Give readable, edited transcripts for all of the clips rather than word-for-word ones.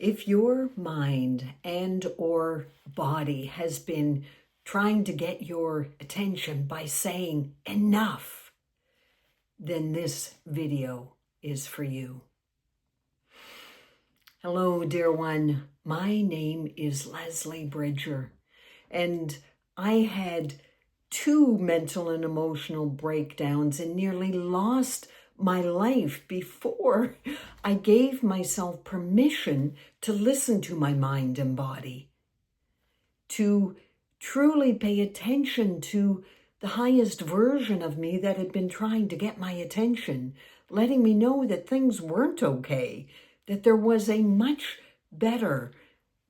If your mind and or body has been trying to get your attention by saying enough, then this video is for you. Hello, dear one. My name is Leslie Bridger, and I had 2 mental and emotional breakdowns and nearly lost my life before I gave myself permission to listen to my mind and body, to truly pay attention to the highest version of me that had been trying to get my attention, letting me know that things weren't okay, that there was a much better,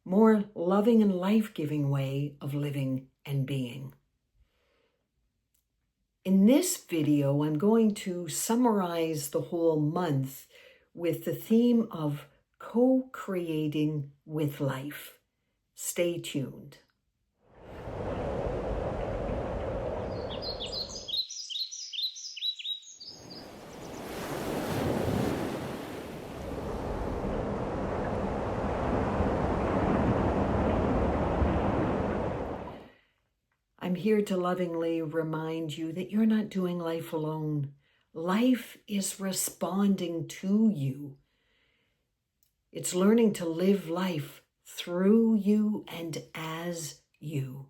more loving and life-giving way of living and being. In this video, I'm going to summarize the whole month with the theme of co-creating with life. Stay tuned. I'm here to lovingly remind you that you're not doing life alone. Life is responding to you. It's learning to live life through you and as you.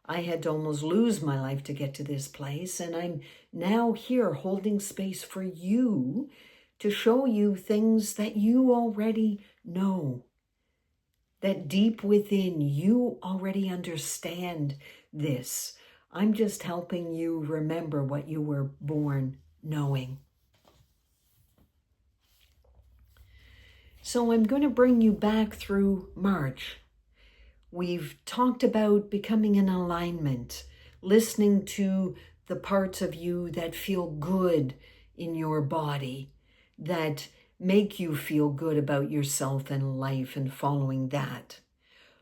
I had to almost lose my life to get to this place, and I'm now here holding space for you to show you things that you already know, that deep within you already understand this. I'm just helping you remember what you were born knowing. So I'm going to bring you back through March. We've talked about becoming in alignment, listening to the parts of you that feel good in your body, that make you feel good about yourself and life, and following that.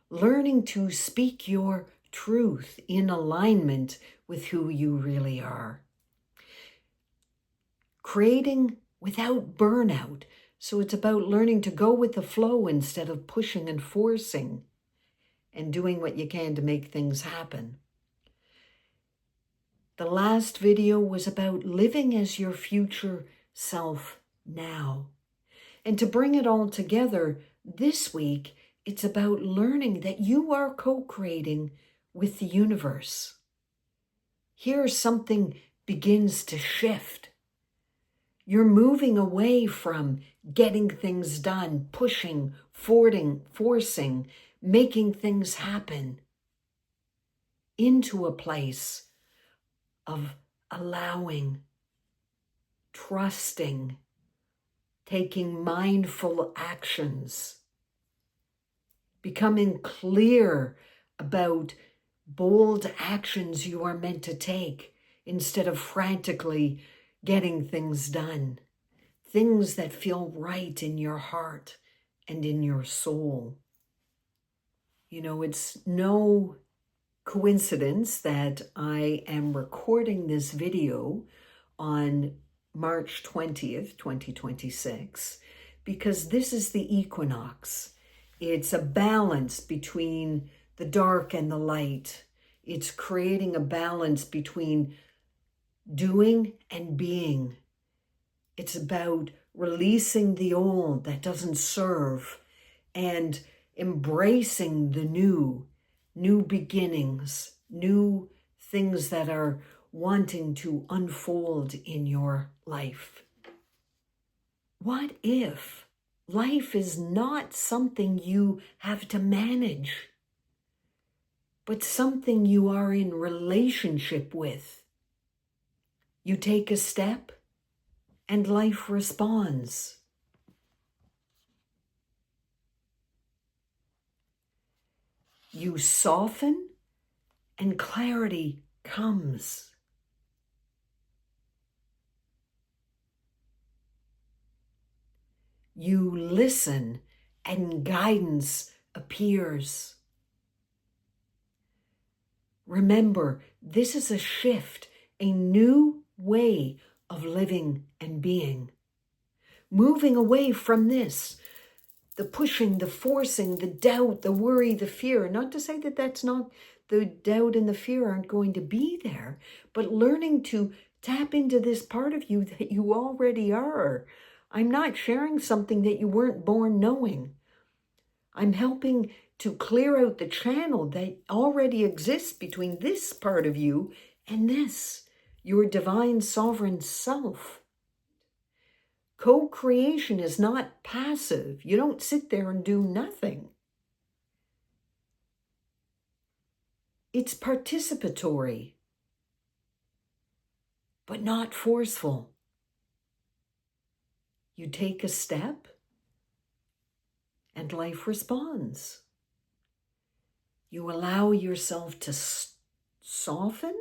Learning to speak your truth in alignment with who you really are. Creating without burnout. So it's about learning to go with the flow instead of pushing and forcing, and doing what you can to make things happen. The last video was about living as your future self now. And to bring it all together, this week, it's about learning that you are co-creating with the universe. Here something begins to shift. You're moving away from getting things done, pushing, forcing, making things happen, into a place of allowing, trusting, taking mindful actions, becoming clear about bold actions you are meant to take instead of frantically getting things done, things that feel right in your heart and in your soul. You know, it's no coincidence that I am recording this video on March 20th, 2026, because this is the equinox. It's a balance between the dark and the light. It's creating a balance between doing and being. It's about releasing the old that doesn't serve and embracing the new beginnings, new things that are wanting to unfold in your life. What if life is not something you have to manage, but something you are in relationship with? You take a step and life responds. You soften and clarity comes. You listen and guidance appears. Remember, this is a shift, a new way of living and being. Moving away from this the pushing, the forcing, the doubt, the worry, the fear. Not to say that the doubt and the fear aren't going to be there, but learning to tap into this part of you that you already are. I'm not sharing something that you weren't born knowing. I'm helping to clear out the channel that already exists between this part of you and this, your divine sovereign self. Co-creation is not passive. You don't sit there and do nothing. It's participatory, but not forceful. You take a step, and life responds. You allow yourself to soften,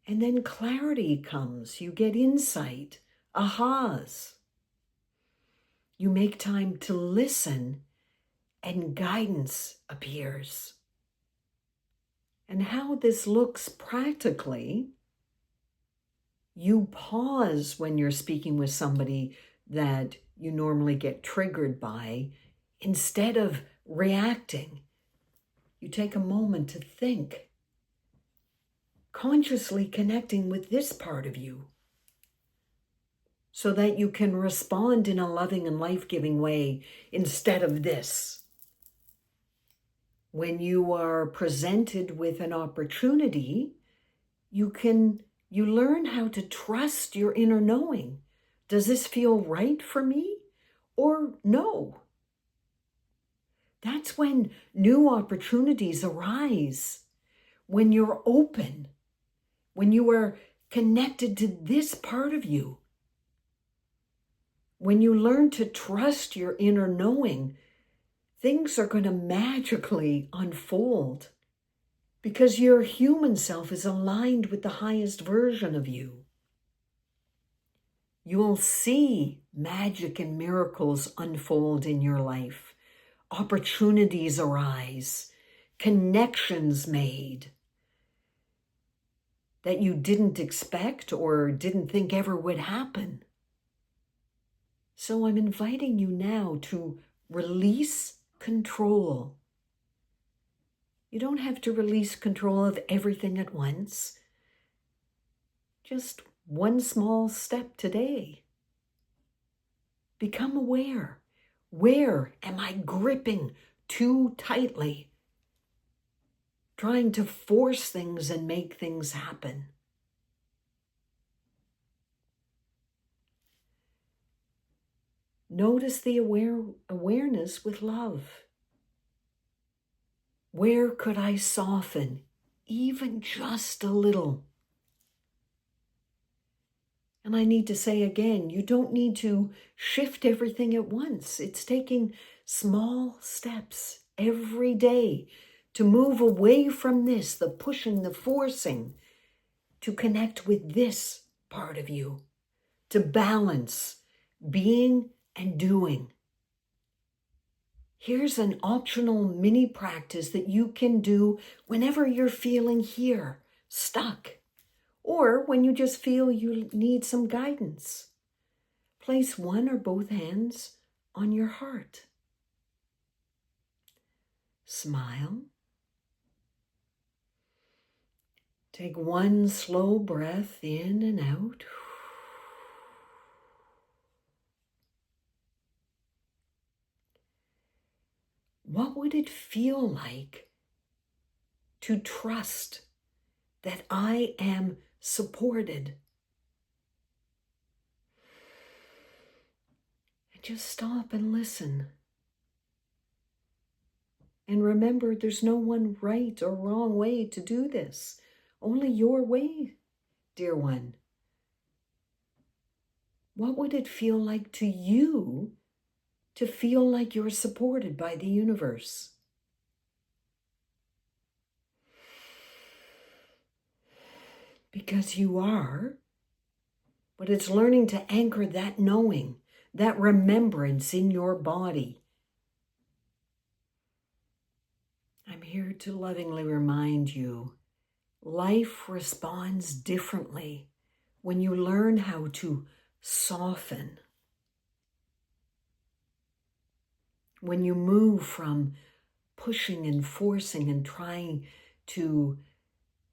and then clarity comes. You get insight, ahas. You make time to listen, and guidance appears. And how this looks practically, you pause when you're speaking with somebody that you normally get triggered by. Instead of reacting, you take a moment to think, consciously connecting with this part of you so that you can respond in a loving and life-giving way instead of this. When you are presented with an opportunity, you learn how to trust your inner knowing. Does this feel right for me or no? That's when new opportunities arise, when you're open, when you are connected to this part of you. When you learn to trust your inner knowing, things are going to magically unfold because your human self is aligned with the highest version of you. You'll see magic and miracles unfold in your life. Opportunities arise, connections made that you didn't expect or didn't think ever would happen. So I'm inviting you now to release control. You don't have to release control of everything at once. Just one small step today. Become aware. Where am I gripping too tightly? Trying to force things and make things happen. Notice the awareness with love. Where could I soften, even just a little? And I need to say again, you don't need to shift everything at once. It's taking small steps every day to move away from this, the pushing, the forcing, to connect with this part of you, to balance being and doing. Here's an optional mini practice that you can do whenever you're feeling here, stuck, or when you just feel you need some guidance. Place one or both hands on your heart. Smile. Take one slow breath in and out. What would it feel like to trust that I am supported? And just stop and listen. And remember, there's no one right or wrong way to do this. Only your way, dear one. What would it feel like to you to feel like you're supported by the universe? Because you are, but it's learning to anchor that knowing, that remembrance in your body. I'm here to lovingly remind you, life responds differently when you learn how to soften. When you move from pushing and forcing and trying to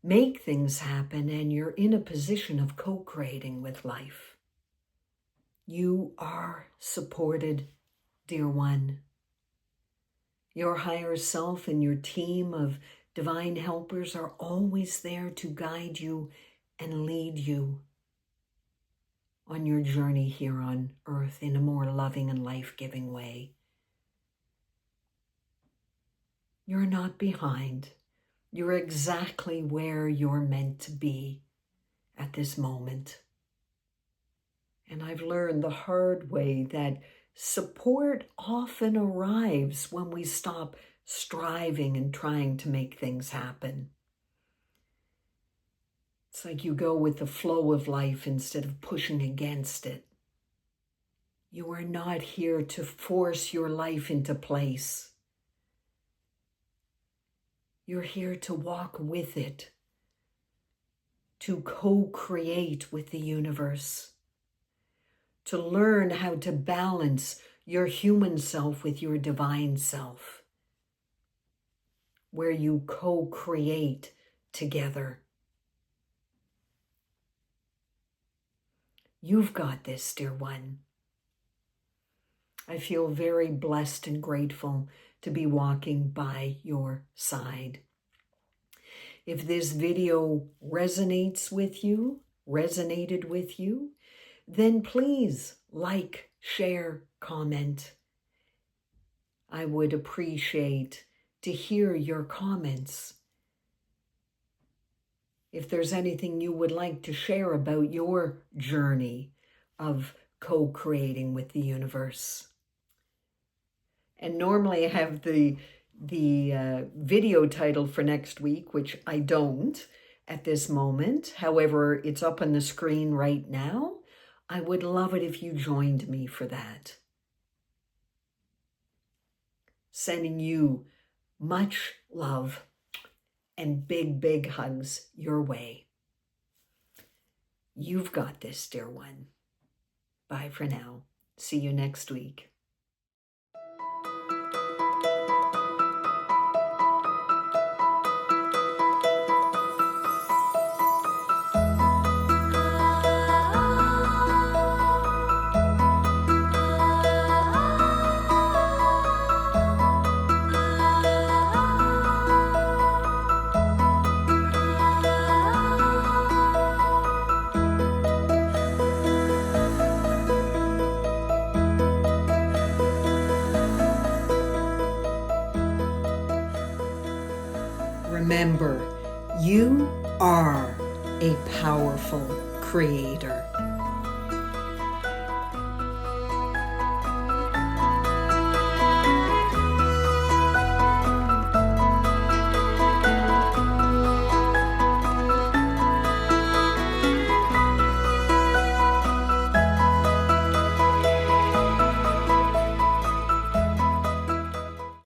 make things happen, and you're in a position of co-creating with life, you are supported, dear one. Your higher self and your team of divine helpers are always there to guide you and lead you on your journey here on earth in a more loving and life-giving way. You're not behind. You're exactly where you're meant to be at this moment. And I've learned the hard way that support often arrives when we stop striving and trying to make things happen. It's like you go with the flow of life instead of pushing against it. You are not here to force your life into place. You're here to walk with it, to co-create with the universe, to learn how to balance your human self with your divine self, where you co-create together. You've got this, dear one. I feel very blessed and grateful to be walking by your side. If this video resonated with you, then please like, share, comment. I would appreciate to hear your comments. If there's anything you would like to share about your journey of co-creating with the universe. And normally I have the video title for next week, which I don't at this moment. However, it's up on the screen right now. I would love it if you joined me for that. Sending you much love and big, big hugs your way. You've got this, dear one. Bye for now. See you next week. Remember, you are a powerful creator.